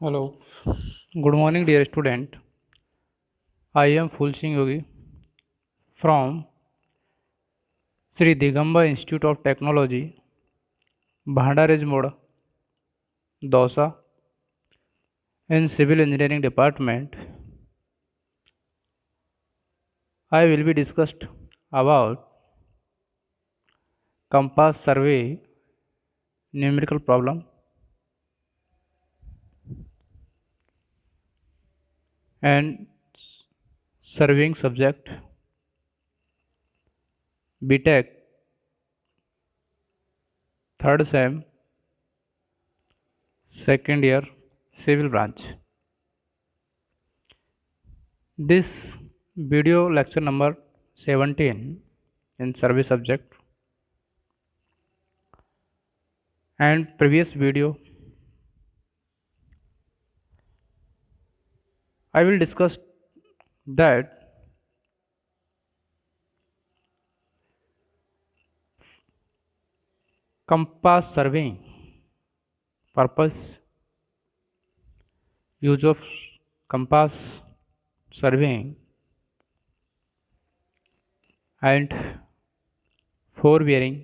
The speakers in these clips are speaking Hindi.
Hello, good morning, dear student. I am Phul Singh Yogi from Sri Digamba Institute of Technology, Bhandaraj Moda, Dausa, in Civil Engineering Department. I will be discussed about compass survey numerical problem and surveying subject BTech third sem second year civil branch. This video lecture number 17 in survey subject and previous video I will discuss that compass surveying purpose, use of compass surveying and forebearing,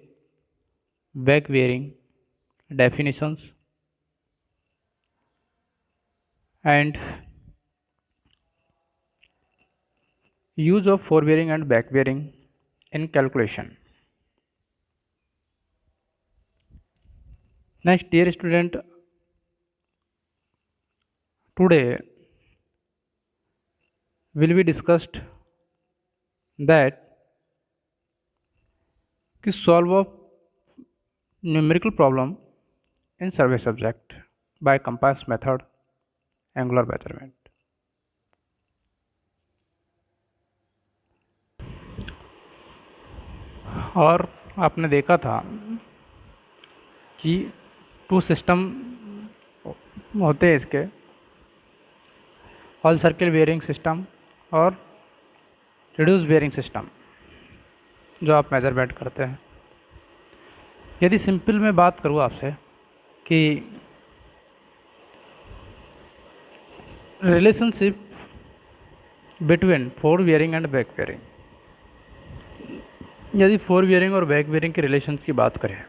back bearing definitions and use of forebearing and back bearing in calculation. Next, dear student, today will be discussed that to solve a numerical problem in survey subject by compass method angular measurement. और आपने देखा था कि टू सिस्टम होते हैं इसके, ऑल सर्किल बेयरिंग सिस्टम और रिड्यूस बेयरिंग सिस्टम जो आप मेजरमेंट करते हैं। यदि सिंपल में बात करूँ आपसे कि relationship between four bearing and back bearing, यदि फोर बेयरिंग और बैक बेयरिंग के रिलेशन की बात करें,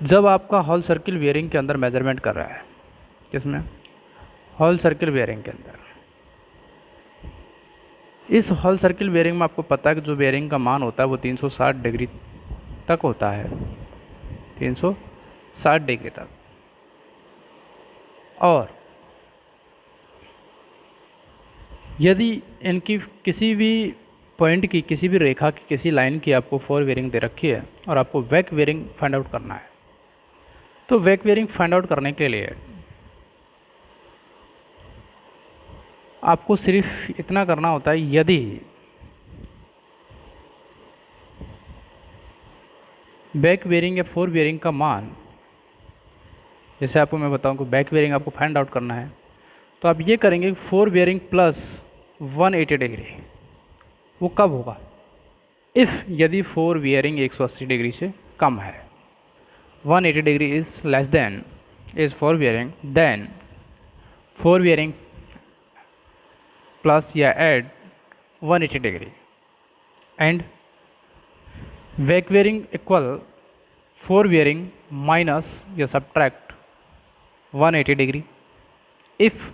जब आपका हॉल सर्किल बेयरिंग के अंदर मेजरमेंट कर रहा है, किसमें, हॉल सर्किल बेयरिंग के अंदर, इस हॉल सर्किल बेयरिंग में आपको पता है कि जो बेयरिंग का मान होता है वो 360 डिग्री तक होता है, 360 डिग्री तक। और यदि इनकी किसी भी पॉइंट की, किसी भी रेखा की, किसी लाइन की आपको फोर बेयरिंग दे रखी है और आपको बैक बेयरिंग फाइंड आउट करना है, तो बैक बेयरिंग फाइंड आउट करने के लिए आपको सिर्फ इतना करना होता है, यदि बैक बेयरिंग या फोर बेयरिंग का मान, जैसे आपको मैं बताऊं कि बैक बेयरिंग आपको फाइंड आउट करना है, तो आप ये करेंगे फोर बेयरिंग प्लस 180 डिग्री, वो कब होगा, इफ़ यदि फोर बेयरिंग 180 डिग्री से कम है, 180 degree is less than is fore bearing, then fore bearing plus या add 180 degree and back bearing equal fore bearing minus या subtract 180 degree if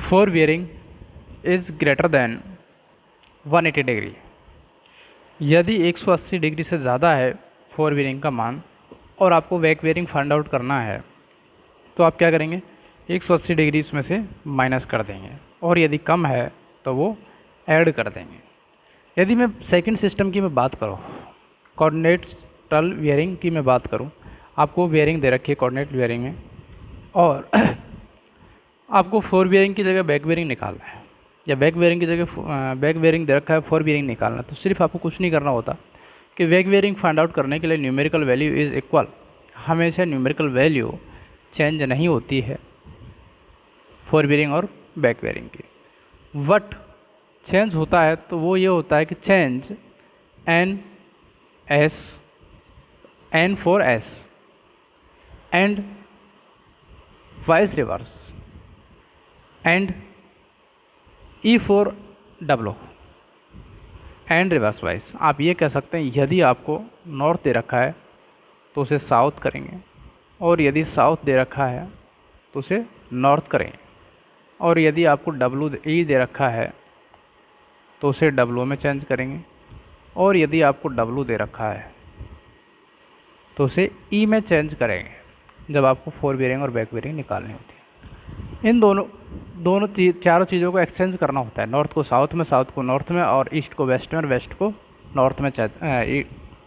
fore bearing is greater than 180 degree. यदि 180 डिग्री से ज़्यादा है फोर बेयरिंग का मान और आपको बैक बेयरिंग फाइंड आउट करना है, तो आप क्या करेंगे, 180 डिग्री इसमें से माइनस कर देंगे, और यदि कम है तो वो ऐड कर देंगे। यदि मैं सेकंड सिस्टम की मैं बात करूँ, कोऑर्डिनेटल बेयरिंग की मैं बात करूँ, आपको बेयरिंग दे रखी है कोऑर्डिनेट बेयरिंग में और आपको फोर बेयरिंग की जगह बैक बेयरिंग निकालना है, या बैक बेयरिंग की जगह बैक बेयरिंग दे रखा है, फोर बेयरिंग निकालना है, तो सिर्फ आपको कुछ नहीं करना होता कि बैक बेयरिंग फाइंड आउट करने के लिए न्यूमेरिकल वैल्यू इज़ इक्वल, हमेशा न्यूमेरिकल वैल्यू चेंज नहीं होती है फोर बेयरिंग और बैक बेयरिंग की। वट चेंज होता है तो वो ये होता है कि change N S N for S and vice reverse, and E for W and reverse wise. आप ये कह सकते हैं यदि आपको नॉर्थ दे रखा है तो उसे साउथ करेंगे, और यदि साउथ दे रखा है तो उसे नॉर्थ करेंगे, और यदि आपको डब्लू ई दे रखा है तो उसे डब्लू में चेंज करेंगे, और यदि आपको डब्लू दे रखा है तो उसे ई में चेंज करेंगे जब आपको फोर बेयरिंग और बैक बेयरिंग निकालनी होती है। इन दोनों चारों चीज़ों को एक्सचेंज करना होता है, नॉर्थ को साउथ में, साउथ को नॉर्थ में, और ईस्ट को वेस्ट में, और वेस्ट को नॉर्थ में,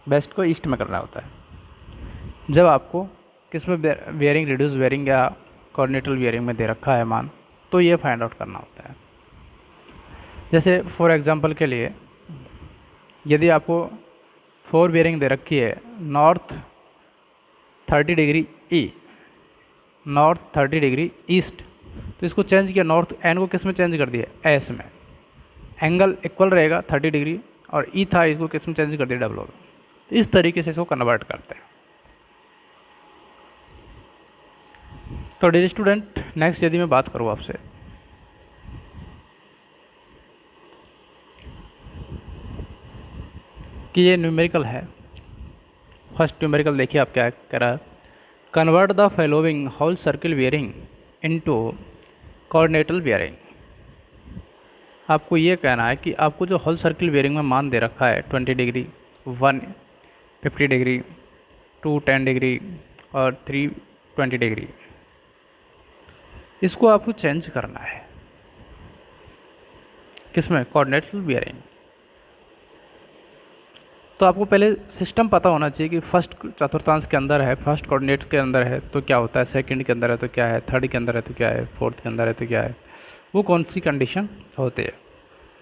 वेस्ट को ईस्ट में करना होता है। जब आपको किस में बेयरिंग, रिड्यूस बेयरिंग या कोऑर्डिनेटल बेयरिंग में दे रखा है मान, तो ये फाइंड आउट करना होता है। जैसे फॉर एग्जांपल के लिए यदि आपको फोर बेयरिंग दे रखी है नॉर्थ 30 डिग्री ई, नॉर्थ 30 डिग्री ईस्ट, तो इसको चेंज किया, नॉर्थ एन को किस में चेंज कर दिया, एस में, एंगल इक्वल रहेगा 30 डिग्री, और ई था, इसको किस में चेंज कर दिया, डब्ल्यू में। तो इस तरीके से इसको कन्वर्ट करते हैं। तो डियर स्टूडेंट, नेक्स्ट यदि मैं बात करूँ आपसे कि ये न्यूमेरिकल है, फर्स्ट न्यूमेरिकल देखिए आप क्या कह रहा है, convert the following whole circle bearing into quadrantal bearing. आपको ये कहना है कि आपको जो होल सर्किल बेयरिंग में मान दे रखा है 20 डिग्री, 1 50 डिग्री, 2 10 डिग्री और 3 20 डिग्री, इसको आपको चेंज करना है किसमें, कोऑर्डिनेटल बेयरिंग। तो आपको पहले सिस्टम पता होना चाहिए कि फर्स्ट चतुर्थांश के अंदर है, फर्स्ट कोऑर्डिनेट के अंदर है तो क्या होता है, सेकंड के अंदर है तो क्या है, थर्ड के अंदर है तो क्या है, फोर्थ के अंदर है तो क्या है, वो कौन सी कंडीशन होती है।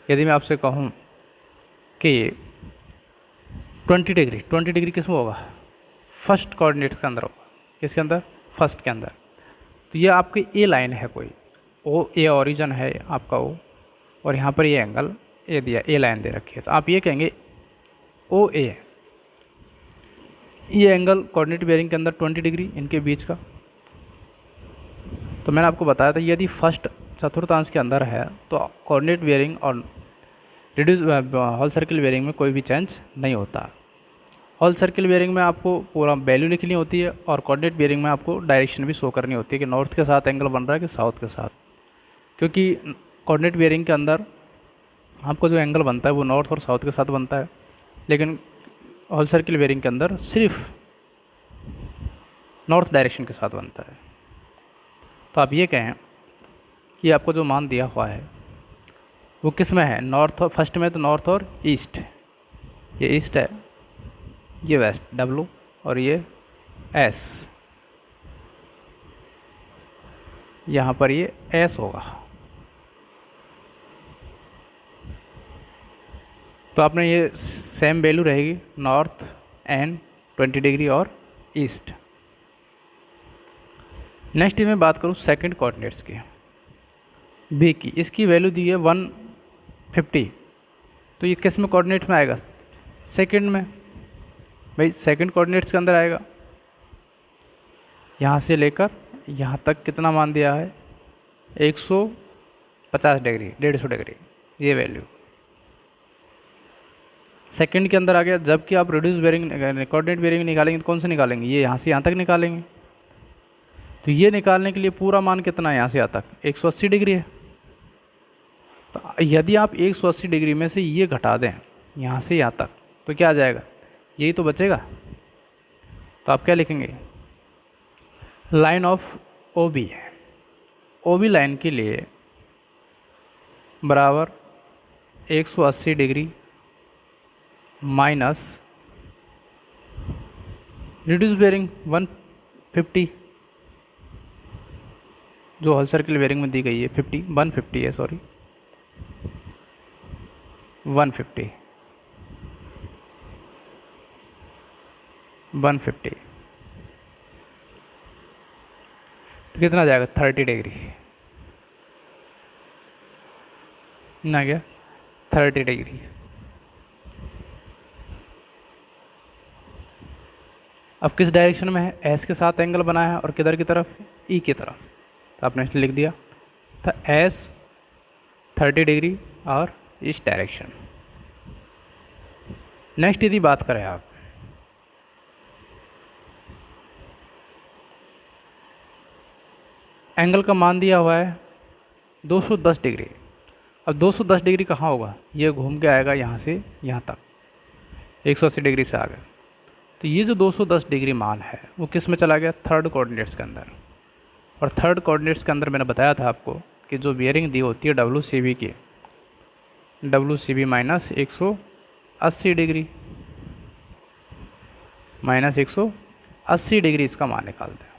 यदि मैं आपसे कहूँ कि 20 डिग्री किस में होगा, फर्स्ट कोऑर्डिनेट के अंदर होगा, किसके अंदर, फर्स्ट के अंदर। तो ये आपकी ए लाइन है, कोई ओ ए ओरिजिन है आपका ओ, और यहाँ पर ये एंगल ए दिया, ए लाइन दे रखी है, तो आप ये कहेंगे ओ ए, ये एंगल कोऑर्डिनेट बेयरिंग के अंदर 20 डिग्री इनके बीच का। तो मैंने आपको बताया था यदि फर्स्ट चतुर्थांश के अंदर है तो कोऑर्डिनेट बेयरिंग और रिड्यूस होल सर्किल बेयरिंग में कोई भी चेंज नहीं होता। होल सर्किल बेयरिंग में आपको पूरा वैल्यू लिखनी होती है, और कोऑर्डिनेट बेयरिंग में आपको डायरेक्शन भी शो करनी होती है कि नॉर्थ के साथ एंगल बन रहा है कि साउथ के साथ, क्योंकि कोऑर्डिनेट बेयरिंग के अंदर आपको जो एंगल बनता है वो नॉर्थ और साउथ के साथ बनता है, लेकिन होल सर्किल बेयरिंग के अंदर सिर्फ नॉर्थ डायरेक्शन के साथ बनता है। तो आप ये कहें कि आपको जो मान दिया हुआ है वो किस में है, नॉर्थ और फर्स्ट में, तो नॉर्थ और ईस्ट, ये ईस्ट है, ये वेस्ट डब्लू, और ये एस, यहाँ पर ये एस होगा। तो आपने ये सेम वैल्यू रहेगी नॉर्थ एन 20 डिग्री और ईस्ट। नेक्स्ट मैं बात करूँ सेकंड कोऑर्डिनेट्स की, बी की, इसकी वैल्यू दी है 150, तो ये किस में कोऑर्डिनेट में आएगा, सेकंड में, भाई सेकंड कोऑर्डिनेट्स के अंदर आएगा। यहाँ से लेकर यहाँ तक कितना मान दिया है, 150 डिग्री, 150 डिग्री, ये वैल्यू सेकंड के अंदर आ गया। जबकि आप रिड्यूस बेयरिंग कोऑर्डिनेट बेयरिंग निकालेंगे तो कौन से निकालेंगे, ये यहाँ से यहाँ तक निकालेंगे। तो ये निकालने के लिए पूरा मान कितना है, यहाँ से यहाँ तक 180 डिग्री है। तो यदि आप 180 डिग्री में से ये घटा दें यहाँ से यहाँ तक, तो क्या आ जाएगा, यही तो बचेगा। तो आप क्या लिखेंगे, लाइन ऑफ ओ बी है, ओ बी लाइन के लिए बराबर 180 डिग्री माइनस रिड्यूस बेयरिंग 150, जो होल सर्किल बेयरिंग में दी गई है 150 है, सॉरी 150 तो कितना जाएगा, 30 डिग्री ना, क्या 30 डिग्री। अब किस डायरेक्शन में है, एस के साथ एंगल बना है और किधर की तरफ, ई की तरफ, तो आपने लिख दिया था एस 30 डिग्री और इस डायरेक्शन। नेक्स्ट यदि बात करें आप एंगल का मान दिया हुआ है 210 डिग्री। अब 210 डिग्री कहाँ होगा, ये घूम के आएगा यहाँ से यहाँ तक, 180 डिग्री से आगे। तो ये जो 210 डिग्री मान है वो किस में चला गया, थर्ड कोऑर्डिनेट्स के अंदर। और थर्ड कोऑर्डिनेट्स के अंदर मैंने बताया था आपको कि जो बियरिंग दी होती है WCB की, WCB minus 180 degree, minus 180 degree इसका मान निकालते हैं।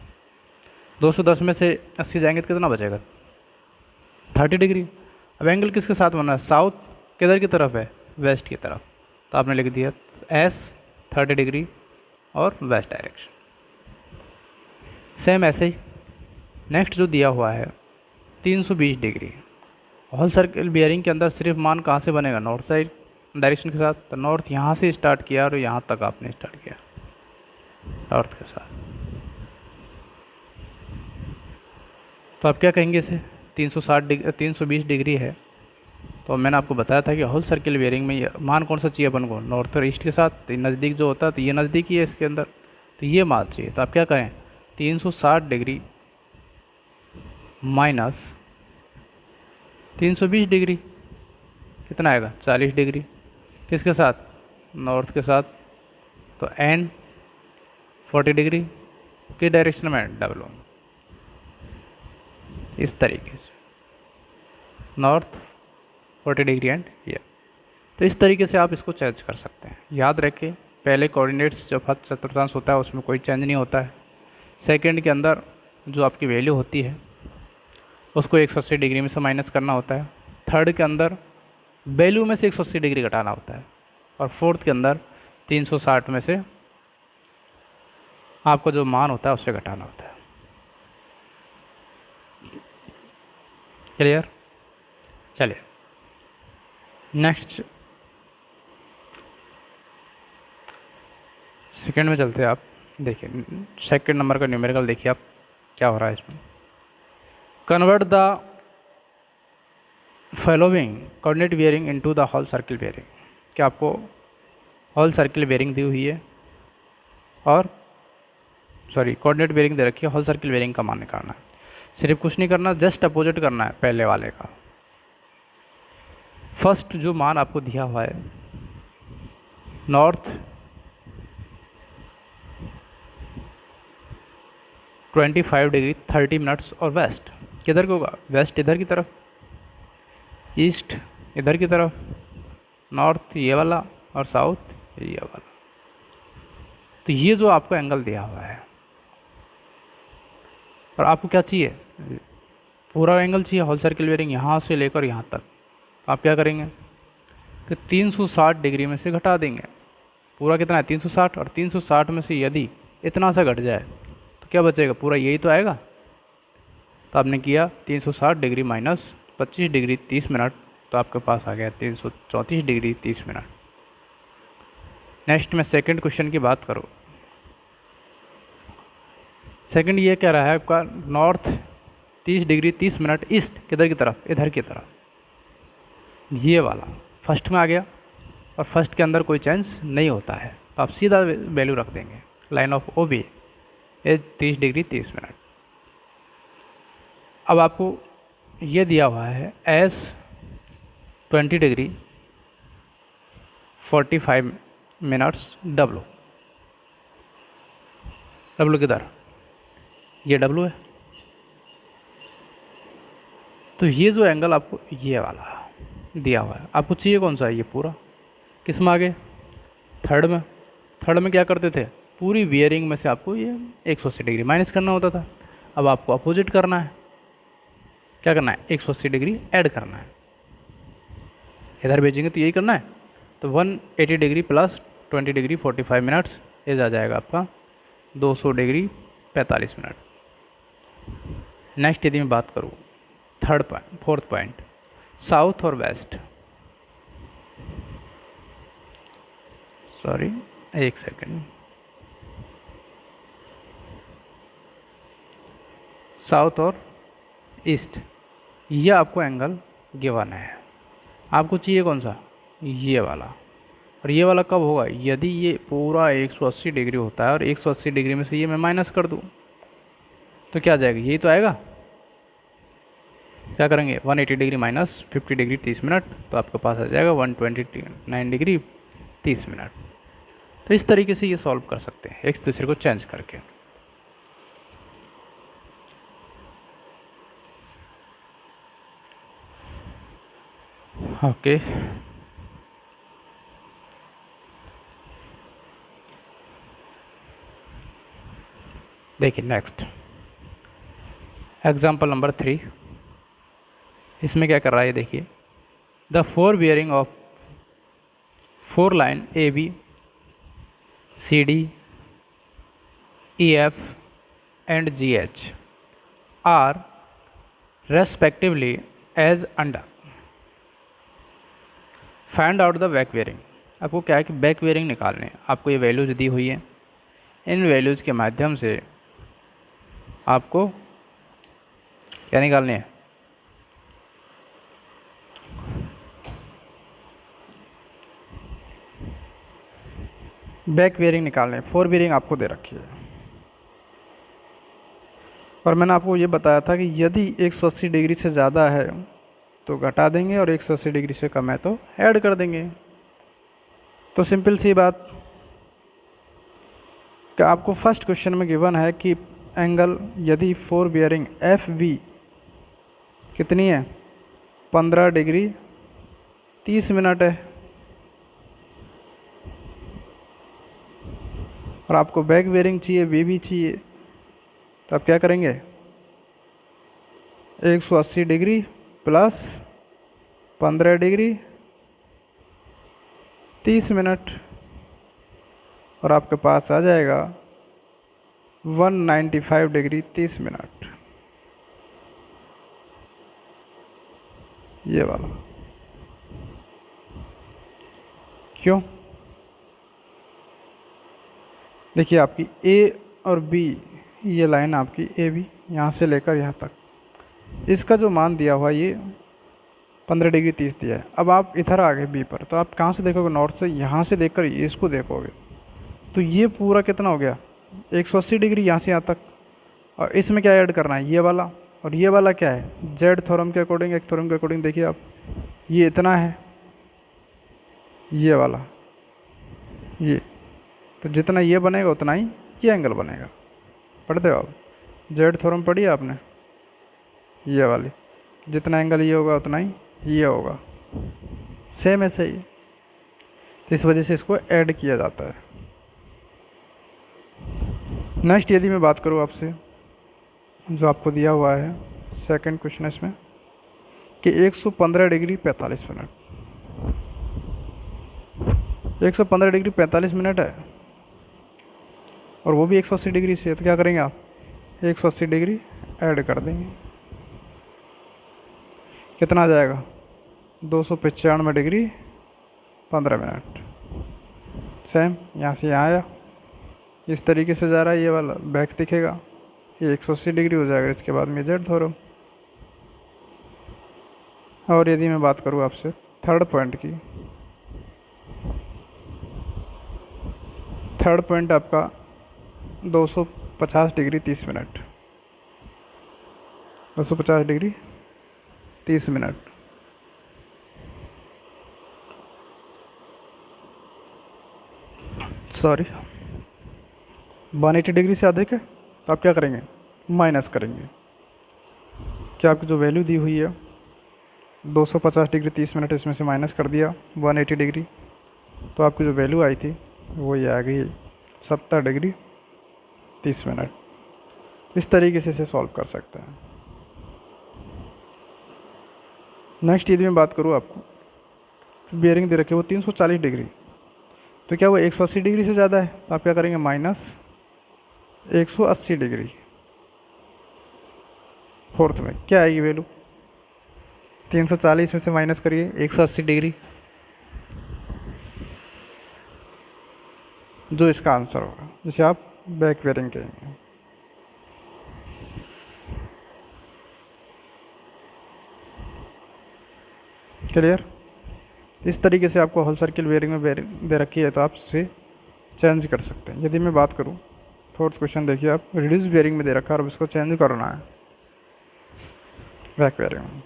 210 में से 80 जाएंगे तो कितना बचेगा, 30 डिग्री। अब एंगल किसके साथ बना है, साउथ किधर की तरफ है, वेस्ट की तरफ, तो आपने लिख दिया एस 30 डिग्री और वेस्ट डायरेक्शन। सेम ऐसे ही नेक्स्ट जो दिया हुआ है 320 डिग्री, होल सर्कल बियरिंग के अंदर सिर्फ मान कहाँ से बनेगा, नॉर्थ साइड डायरेक्शन के साथ। तो नॉर्थ यहाँ से स्टार्ट किया और यहाँ तक आपने स्टार्ट किया नॉर्थ के साथ, तो आप क्या कहेंगे इसे, 360 डिग्री 320 डिग्री है। तो मैंने आपको बताया था कि होल सर्किल बियरिंग में ये मान कौन सा चाहिए अपन को, नॉर्थ और ईस्ट के साथ, तो नज़दीक जो होता है, तो ये नज़दीक ही है इसके अंदर, तो ये मान चाहिए। तो आप क्या करें, 360 डिग्री माइनस 320 डिग्री कितना आएगा, 40 डिग्री, किसके साथ, नॉर्थ के साथ। तो एन 40 डिग्री किस डायरेक्शन में, डब्लो, इस तरीके से नॉर्थ 40 डिग्री एंड ये। तो इस तरीके से आप इसको चेंज कर सकते हैं। याद रखें पहले कोऑर्डिनेट्स जब हद चतुर्थांश होता है उसमें कोई चेंज नहीं होता है। सेकंड के अंदर जो आपकी वैल्यू होती है उसको 180 डिग्री में से माइनस करना होता है। थर्ड के अंदर वैल्यू में से 180 डिग्री घटाना होता है। और फोर्थ के अंदर 360 में से आपको जो मान होता है उससे घटाना होता है। क्लियर, चलिए नेक्स्ट सेकंड में चलते हैं। आप देखिए सेकंड नंबर का न्यूमेरिकल देखिए आप क्या हो रहा है इसमें। Convert the following coordinate bearing into the whole circle bearing. क्या आपको होल सर्किल बियरिंग दी हुई है और कोऑर्डिनेट बियरिंग दे रखी है, होल सर्किल बियरिंग का मान निकालना है। सिर्फ कुछ नहीं करना, जस्ट अपोजिट करना है पहले वाले का। फर्स्ट जो मान आपको दिया हुआ है नॉर्थ 25 डिग्री 30 मिनट्स और वेस्ट किधर को होगा, वेस्ट इधर की तरफ, ईस्ट इधर की तरफ, नॉर्थ ये वाला और साउथ ये वाला। तो ये जो आपको एंगल दिया हुआ है और आपको क्या चाहिए, पूरा एंगल चाहिए होल सर्किल बियरिंग यहाँ से लेकर यहाँ तक। तो आप क्या करेंगे कि 360 डिग्री में से घटा देंगे। पूरा कितना है 360, और 360 में से यदि इतना सा घट जाए तो क्या बचेगा, पूरा यही तो आएगा। तो आपने किया 360 डिग्री माइनस 25 डिग्री 30 मिनट, तो आपके पास आ गया 334 डिग्री 30 मिनट। नेक्स्ट मैं सेकंड क्वेश्चन की बात करूँ। सेकंड ये कह रहा है आपका नॉर्थ 30 डिग्री 30 मिनट ईस्ट किधर की तरफ, इधर की तरफ, ये वाला फर्स्ट में आ गया। और फर्स्ट के अंदर कोई चेंज नहीं होता है, तो आप सीधा वैल्यू रख देंगे। Line of OB is 30 degree 30 minute. अब आपको ये दिया हुआ है S 20 degree 45 minutes W. W किधर, ये डब्लू है। तो ये जो एंगल आपको ये वाला दिया हुआ है, आपको चाहिए कौन सा है, ये पूरा। किस में आ गए, थर्ड में। थर्ड में क्या करते थे, पूरी बियरिंग में से आपको ये 180 डिग्री माइनस करना होता था। अब आपको अपोजिट करना है, क्या करना है, 180 डिग्री ऐड करना है। इधर भेजेंगे तो यही करना है। तो 180 डिग्री प्लस 20 डिग्री 45 मिनट्स, ये आ जाएगा आपका 200 डिग्री 45 मिनट। नेक्स्ट यदि मैं बात करूँ फोर्थ पॉइंट, साउथ और वेस्ट। सॉरी एक सेकेंड, साउथ और ईस्ट, ये आपको एंगल गिवन है। आपको चाहिए कौन सा, ये वाला। और ये वाला कब होगा, यदि ये पूरा 180 डिग्री होता है और 180 डिग्री में से ये मैं माइनस कर दूँ तो क्या जाएगा, यही तो आएगा। क्या करेंगे, 180 डिग्री माइनस 50 डिग्री 30 मिनट, तो आपके पास आ जाएगा 129 डिग्री 30 मिनट। तो इस तरीके से ये सॉल्व कर सकते हैं एक दूसरे को चेंज करके। ओके, देखिए नेक्स्ट एग्जाम्पल नंबर 3। इसमें क्या कर रहा है, देखिए the fore bearing of 4 line A B C D E F and G H are respectively as under. Find out the back bearing. आपको क्या है कि बैक बेयरिंग निकालने, आपको ये वैल्यूज दी हुई है, इन वैल्यूज़ के माध्यम से आपको क्या निकालने है, बैक बेयरिंग निकालने। 4 बेयरिंग आपको दे रखी है और मैंने आपको ये बताया था कि यदि 180 डिग्री से ज़्यादा है तो घटा देंगे और 180 डिग्री से कम है तो ऐड कर देंगे। तो सिंपल सी बात कि आपको फर्स्ट क्वेश्चन में गिवन है कि एंगल यदि 4 बियरिंग एफ बी कितनी है, 15 डिग्री 30 मिनट है, और आपको बैक बेयरिंग चाहिए, बी भी चाहिए, तो आप क्या करेंगे, 180 डिग्री प्लस 15 डिग्री 30 मिनट, और आपके पास आ जाएगा 195 डिग्री 30 मिनट, ये वाला। क्यों, देखिए आपकी ए और बी, ये लाइन आपकी ए बी यहाँ से लेकर यहाँ तक, इसका जो मान दिया हुआ ये 15 डिग्री 30 दिया है। अब आप इधर आ गए बी पर, तो आप कहाँ से देखोगे, नॉर्थ से, यहाँ से देखकर इसको देखोगे तो ये पूरा कितना हो गया, 180 डिग्री यहाँ से यहाँ तक। और इसमें क्या ऐड करना है, ये वाला, और ये वाला क्या है, जेड थ्योरम के अकॉर्डिंग, एक थ्योरम के अकॉर्डिंग देखिए आप, ये इतना है, ये वाला, ये, तो जितना ये बनेगा उतना ही ये एंगल बनेगा। पढ़ते हो आप, जेड थ्योरम पढ़ी है आपने, ये वाली, जितना एंगल ये होगा उतना ही ये होगा, सेम ऐसे ही। तो इस वजह से इसको ऐड किया जाता है। नेक्स्ट यदि मैं बात करूँ आपसे, जो आपको दिया हुआ है सेकंड क्वेश्चन इसमें कि 115 डिग्री 45 मिनट, 115 डिग्री 45 मिनट है और वो भी 180 डिग्री से है, तो क्या करेंगे आप, 180 डिग्री ऐड कर देंगे, कितना आ जाएगा, 295 डिग्री 15 मिनट। सेम यहाँ से यहाँ आया, इस तरीके से जा रहा है, ये वाला बैक दिखेगा, ये 180 डिग्री हो जाएगा, इसके बाद में जेड थ्योरम। और यदि मैं बात करूँ आपसे थर्ड पॉइंट की, थर्ड पॉइंट आपका 250 degree 30 minute, 250 degree 30 minute, sorry 180 degree से अधिक है, तो आप क्या करेंगे, माइनस करेंगे। क्या आपकी जो वैल्यू दी हुई है 250 डिग्री 30 मिनट, इसमें से माइनस कर दिया 180 डिग्री, तो आपकी जो वैल्यू आई थी वो ये आ गई 70 डिग्री 30 मिनट। इस तरीके से इसे सॉल्व कर सकते हैं। नेक्स्ट यदि मैं बात करूँ आपको, बियरिंग दे रखे वो 340 डिग्री, तो क्या वो 180 डिग्री से ज़्यादा है, तो आप क्या करेंगे, माइनस 180 डिग्री। फोर्थ में क्या आएगी वैल्यू, 340 में से माइनस करिए 180 डिग्री, जो इसका आंसर होगा, जिसे आप बैक बेयरिंग कहेंगे। क्लियर। इस तरीके से आपको होल सर्किल बेयरिंग में बेयरिंग दे रखी है तो आप इसे चेंज कर सकते हैं। यदि मैं बात करूँ फोर्थ क्वेश्चन देखिए आप, रिड्यूस बेयरिंग में दे रखा है और इसको चेंज करना है बैक बेयरिंग में,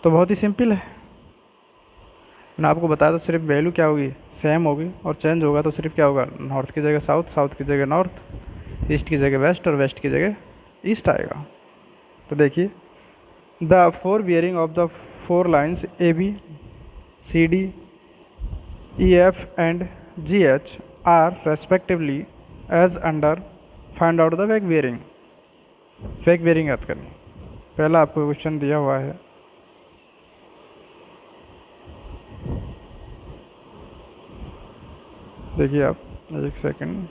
तो बहुत ही सिंपल है। मैंने आपको बताया था सिर्फ वैल्यू क्या होगी, सेम होगी, और चेंज होगा तो सिर्फ क्या होगा, नॉर्थ की जगह साउथ, साउथ की जगह नॉर्थ, ईस्ट की जगह वेस्ट और वेस्ट की जगह ईस्ट आएगा। तो देखिए the fore bearing of the four lines A B C D E F and G H are respectively as under, find out the back bearing. Back bearing याद करनी, पहला आपको क्वेश्चन दिया हुआ है, देखिए आप एक सेकंड,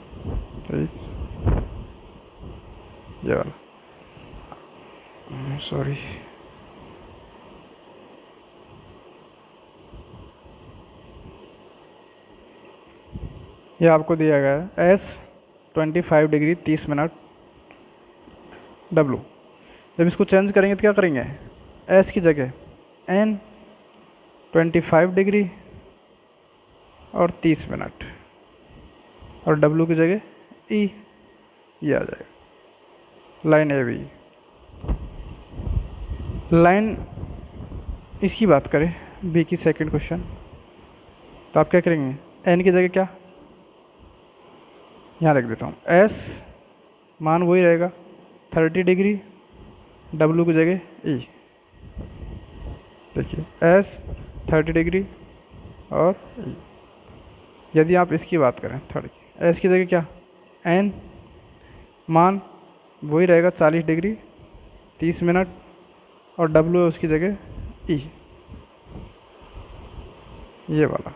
ये वाला, सॉरी, ये आपको दिया गया है एस 25 डिग्री 30 मिनट डब्लू। जब इसको चेंज करेंगे तो क्या करेंगे, एस की जगह एन 25 डिग्री और 30 मिनट, और डब्लू की जगह ई, ये आ जाएगा लाइन ए बी। लाइन इसकी बात करें बी की सेकंड क्वेश्चन, तो आप क्या करेंगे, एन की जगह क्या, यहाँ लिख देता हूँ एस, मान वही रहेगा 30 डिग्री, डब्लू की जगह ई। देखिए एस 30 डिग्री और ई। यदि आप इसकी बात करें थर्ड की, एस की जगह क्या, एन, मान वही रहेगा 40 डिग्री 30 मिनट, और डब्लू है उसकी जगह ई, ये वाला।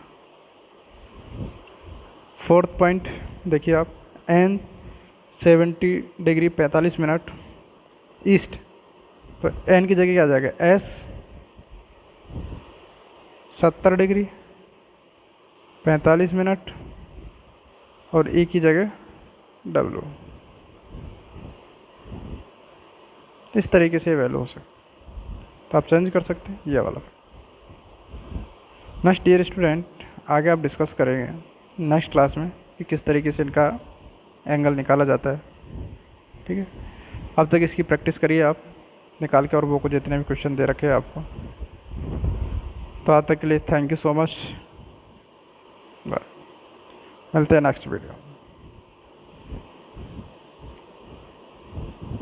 फोर्थ पॉइंट देखिए आप, एन 70 डिग्री 45 मिनट ईस्ट, तो एन की जगह क्या आ जाएगा, एस 70 डिग्री 45 मिनट और ई की जगह डब्लू। इस तरीके से वैल्यू हो सकती है, तो आप चेंज कर सकते हैं ये वाला। नेक्स्ट डियर स्टूडेंट, आगे आप डिस्कस करेंगे नेक्स्ट क्लास में कि किस तरीके से इनका एंगल निकाला जाता है। ठीक है, अब तक इसकी प्रैक्टिस करिए आप निकाल के, और वो को जितने भी क्वेश्चन दे रखे हैं आपको। तो आज तक के लिए thank you so much, bye, मिलते हैं नेक्स्ट वीडियो।